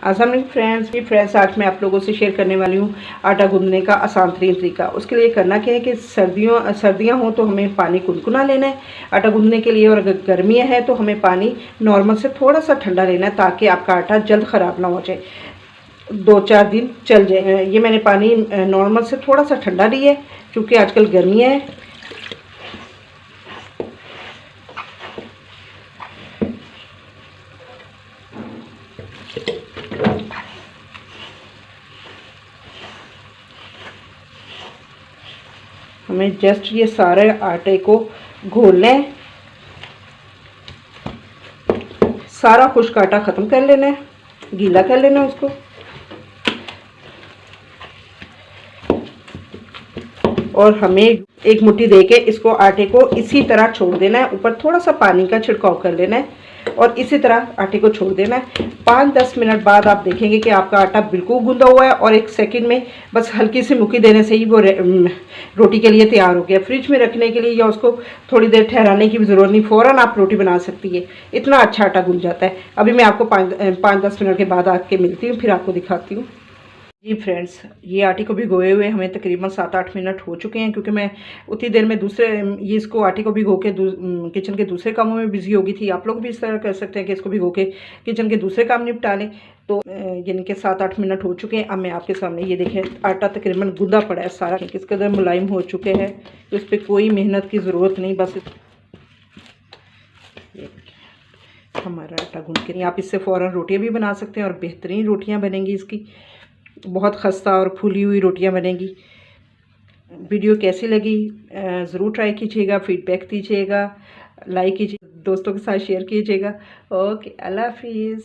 अस्सलाम फ्रेंड्स, आज मैं आप लोगों से शेयर करने वाली हूँ आटा गूंदने का आसान तरीन तरीका। उसके लिए करना क्या है कि सर्दियाँ हों तो हमें पानी गुनगुना लेना है आटा गूंदने के लिए, और अगर गर्मियाँ हैं तो हमें पानी नॉर्मल से थोड़ा सा ठंडा लेना है ताकि आपका आटा जल्द ख़राब ना हो जाए, 2-4 दिन चल जाए। ये मैंने पानी नॉर्मल से थोड़ा सा ठंडा लिया है क्योंकि आजकल गर्मियाँ हैं। हमें जस्ट ये सारे आटे को घोलना है, सारा खुश्क आटा ख़त्म कर लेना है, गीला कर लेना है उसको। और हमें एक मुट्ठी देके इसको आटे को इसी तरह छोड़ देना है, ऊपर थोड़ा सा पानी का छिड़काव कर लेना है और इसी तरह आटे को छोड़ देना है। 5-10 मिनट बाद आप देखेंगे कि आपका आटा बिल्कुल गूंदा हुआ है और 1 सेकंड में बस हल्की सी मुक्की देने से ही वो रोटी के लिए तैयार हो गया। फ्रिज में रखने के लिए या उसको थोड़ी देर ठहराने की भी ज़रूरत नहीं, फ़ौरन आप रोटी बना सकती है, इतना अच्छा आटा गूंद जाता है। अभी मैं आपको 5-10 मिनट के बाद आके मिलती हूँ, फिर आपको दिखाती हूँ। जी फ्रेंड्स, ये आटे को भिगोए हुए हमें तकरीबन 7-8 मिनट हो चुके हैं, क्योंकि मैं उतनी देर में इसको आटे को भिगो के किचन के दूसरे कामों में बिजी हो गई थी। आप लोग भी इस तरह कर सकते हैं कि इसको भिगो के किचन के दूसरे काम निपटा लें। तो यानी कि 7-8 मिनट हो चुके हैं। अब मैं आपके सामने ये देखें, आटा तकरीबन गूंदा पड़ा है सारा, किस कदर मुलायम हो चुके हैं, तो इस पर कोई मेहनत की ज़रूरत नहीं। बस हमारा आटा गूंद के नहीं, आप इससे फ़ौरन रोटियाँ भी बना सकते हैं और बेहतरीन रोटियाँ बनेंगी, इसकी बहुत खस्ता और फूली हुई रोटियां बनेंगी। वीडियो कैसी लगी ज़रूर ट्राई कीजिएगा, फीडबैक दीजिएगा, लाइक कीजिए, दोस्तों के साथ शेयर कीजिएगा। ओके, अल्लाह हाफिज़।